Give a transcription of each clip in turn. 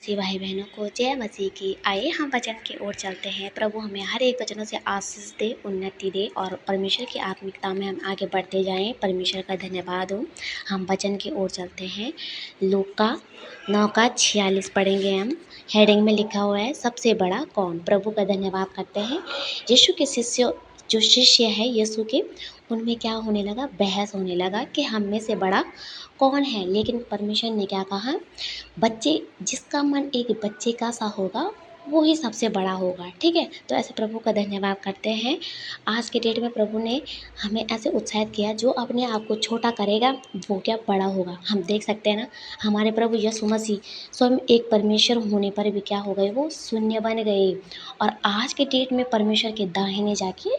मसीह भाई बहनों को जय मसीह की। आइए हम वचन की ओर चलते हैं। प्रभु हमें हर एक वचनों से आशीष दे, उन्नति दे और परमेश्वर की आत्मिकता में हम आगे बढ़ते जाएं। परमेश्वर का धन्यवाद हो। हम वचन की ओर चलते हैं। लूका 9:46 पढ़ेंगे हम। हेडिंग में लिखा हुआ है, सबसे बड़ा कौन। प्रभु का धन्यवाद करते हैं। यीशु के जो शिष्य है यीशु के, उनमें क्या होने लगा, बहस होने लगा कि हम में से बड़ा कौन है। लेकिन परमेश्वर ने क्या कहा, बच्चे, जिसका मन एक बच्चे का सा होगा वो ही सबसे बड़ा होगा। ठीक है, तो ऐसे प्रभु का धन्यवाद करते हैं। आज के डेट में प्रभु ने हमें ऐसे उत्साहित किया, जो अपने आप को छोटा करेगा वो क्या बड़ा होगा। हम देख सकते हैं ना, हमारे प्रभु यीशु मसीह स्वयं एक परमेश्वर होने पर भी क्या हो गए, वो शून्य बन गए और आज के डेट में परमेश्वर के दाहिने जाके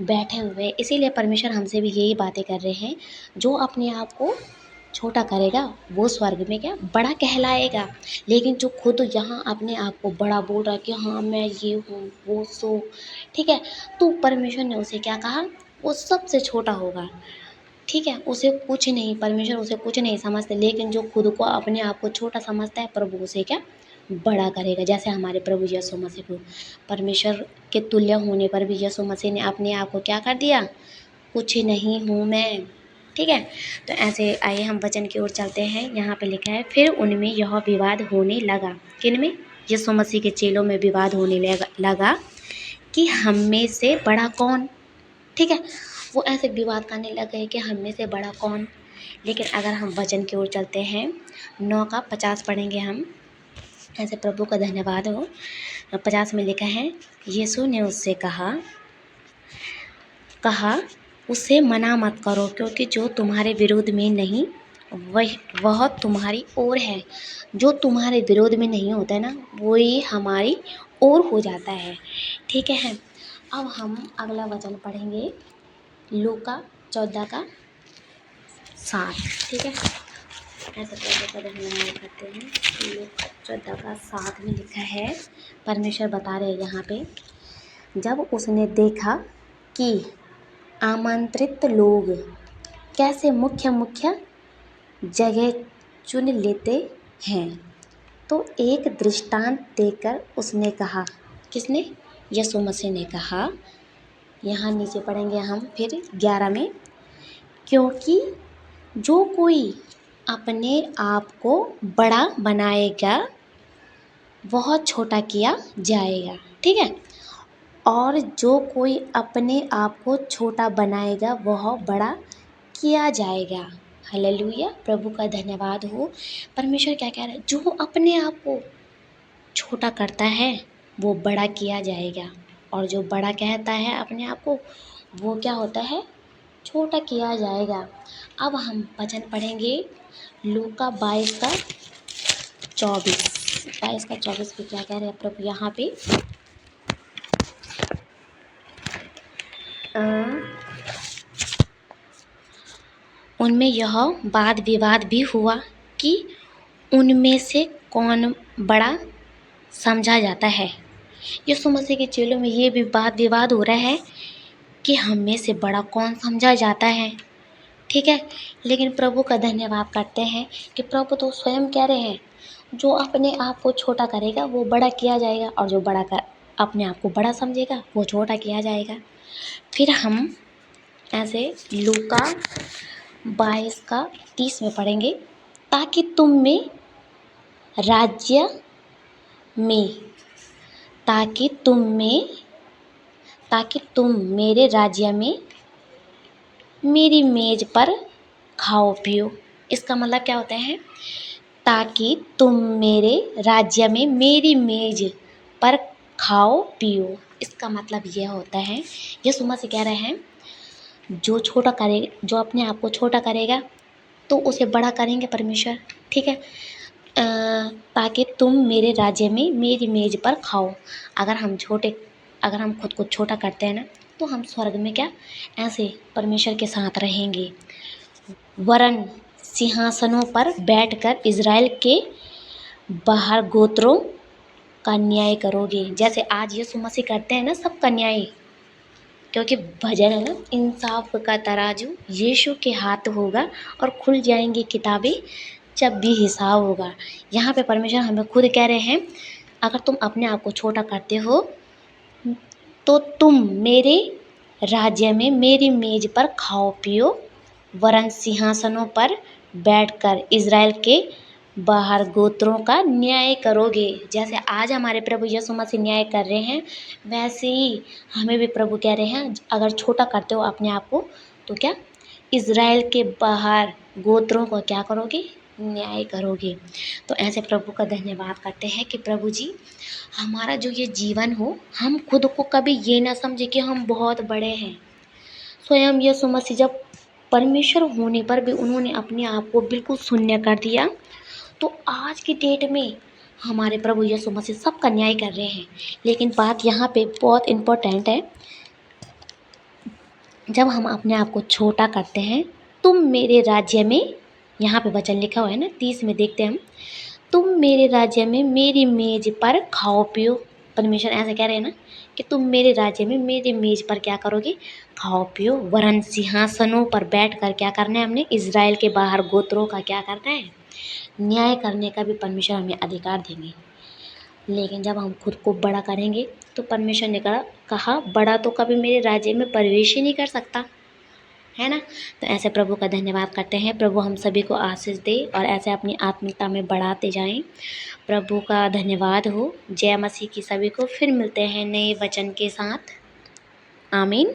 बैठे हुए। इसीलिए परमेश्वर हमसे भी यही बातें कर रहे हैं, जो अपने आप को छोटा करेगा वो स्वर्ग में क्या बड़ा कहलाएगा। लेकिन जो खुद यहाँ अपने आप को बड़ा बोल रहा है कि हाँ मैं ये हूँ वो सो, ठीक है, तो परमेश्वर ने उसे क्या कहा, वो सबसे छोटा होगा। ठीक है, उसे कुछ नहीं, परमेश्वर उसे कुछ नहीं समझते। लेकिन जो खुद को अपने आप को छोटा समझता है, प्रभु उसे क्या बड़ा करेगा। जैसे हमारे प्रभु यीशु मसीह को परमेश्वर के तुल्य होने पर भी यीशु मसीह ने अपने आप को क्या कर दिया, कुछ नहीं हूँ मैं। ठीक है, तो ऐसे आइए हम वचन की ओर चलते हैं। यहाँ पे लिखा है, फिर उनमें यह विवाद होने लगा। किन में, यीशु मसीह के चेलों में विवाद होने लगा कि हम में से बड़ा कौन। ठीक है, वो ऐसे विवाद करने लगे कि हम में से बड़ा कौन। लेकिन अगर हम वचन की ओर चलते हैं, 9:50 पढ़ेंगे हम। ऐसे प्रभु का धन्यवाद हो। 50 में लिखा है, यीशु ने उससे कहा उसे मना मत करो, क्योंकि जो तुम्हारे विरोध में नहीं वह तुम्हारी ओर है। जो तुम्हारे विरोध में नहीं होता है ना, वही हमारी ओर हो जाता है। ठीक है, अब हम अगला वचन पढ़ेंगे, लूका 14:7। ठीक है, ऐसा प्रभु का धन्यवाद करते हैं। लूका 14:7 में लिखा है, परमेश्वर बता रहे हैं यहाँ पे, जब उसने देखा कि आमंत्रित लोग कैसे मुख्य मुख्य जगह चुन लेते हैं, तो एक दृष्टांत देकर उसने कहा। किसने, यीशु मसीह ने कहा। यहाँ नीचे पढ़ेंगे हम फिर 11 में, क्योंकि जो कोई अपने आप को बड़ा बनाएगा वह छोटा किया जाएगा। ठीक है, और जो कोई अपने आप को छोटा बनाएगा वह बड़ा किया जाएगा। हालेलुया, प्रभु का धन्यवाद हो। परमेश्वर क्या कह रहा है, जो अपने आप को छोटा करता है वो बड़ा किया जाएगा, और जो बड़ा कहता है अपने आप को वो क्या होता है, छोटा किया जाएगा। अब हम वचन पढ़ेंगे, लूका 22:24 पे क्या कह रहे हैं प्रभु यहाँ पे, उनमें यह वाद विवाद भी हुआ कि उनमें से कौन बड़ा समझा जाता है। यीशु मसीह के चेलों में ये भी वाद विवाद हो रहा है कि हम में से बड़ा कौन समझा जाता है। ठीक है, लेकिन प्रभु का धन्यवाद करते हैं कि प्रभु तो स्वयं कह रहे हैं, जो अपने आप को छोटा करेगा वो बड़ा किया जाएगा, और जो अपने आप को बड़ा समझेगा वो छोटा किया जाएगा। फिर हम ऐसे लूका 22:30 में पढ़ेंगे, ताकि तुम मेरे राज्य में मेरी मेज पर खाओ पियो। इसका मतलब क्या होता है, ताकि तुम मेरे राज्य में मेरी मेज पर खाओ पियो। इसका मतलब यह होता है, यीशु मसीह कह रहे हैं, जो अपने आप को छोटा करेगा तो उसे बड़ा करेंगे परमेश्वर। ठीक है, ताकि तुम मेरे राज्य में मेरी मेज पर खाओ। अगर हम खुद को छोटा करते हैं ना, तो हम स्वर्ग में क्या ऐसे परमेश्वर के साथ रहेंगे, वरन सिंहासनों पर बैठकर इज़राइल के बाहर गोत्रों का न्याय करोगे। जैसे आज यीशु मसीह करते हैं ना सबका न्याय, क्योंकि भजन है ना, इंसाफ का तराजू यीशु के हाथ होगा और खुल जाएंगी किताबें जब भी हिसाब होगा। यहाँ पे परमेश्वर हमें खुद कह रहे हैं, अगर तुम अपने आप को छोटा करते हो तो तुम मेरे राज्य में मेरी मेज पर खाओ पियो, वरन सिंहासनों पर बैठकर इज़राइल के बाहर गोत्रों का न्याय करोगे। जैसे आज हमारे प्रभु यीशु मसीह न्याय कर रहे हैं, वैसे ही हमें भी प्रभु कह रहे हैं, अगर छोटा करते हो अपने आप को तो क्या इज़राइल के बाहर गोत्रों को क्या करोगे, न्याय करोगे। तो ऐसे प्रभु का धन्यवाद करते हैं कि प्रभु जी हमारा जो ये जीवन हो, हम खुद को कभी ये ना समझे कि हम बहुत बड़े हैं। स्वयं यीशु मसीह जब परमेश्वर होने पर भी उन्होंने अपने आप को बिल्कुल शून्य कर दिया, तो आज की डेट में हमारे प्रभु यीशु मसीह सबका न्याय कर रहे हैं। लेकिन बात यहाँ पे बहुत इम्पोर्टेंट है, जब हम अपने आप को छोटा करते हैं, तुम मेरे राज्य में, यहाँ पे वचन लिखा हुआ है ना 30 में देखते हैं हम, तुम मेरे राज्य में मेरी मेज पर खाओ पियो। परमेश्वर ऐसे कह रहे हैं ना कि तुम मेरे राज्य में मेरी मेज पर क्या करोगे, खाओ पियो, वरन सिंहासनों पर बैठ कर क्या करना है हमने, इज़राइल के बाहर गोत्रों का क्या करना है, न्याय करने का भी परमेश्वर हमें अधिकार देंगे। लेकिन जब हम खुद को बड़ा करेंगे तो परमेश्वर ने कहा बड़ा तो कभी मेरे राज्य में प्रवेश ही नहीं कर सकता, है ना। तो ऐसे प्रभु का धन्यवाद करते हैं। प्रभु हम सभी को आशीष दे और ऐसे अपनी आत्मिकता में बढ़ाते जाएं। प्रभु का धन्यवाद हो। जय मसीह की सभी को। फिर मिलते हैं नए वचन के साथ। आमीन।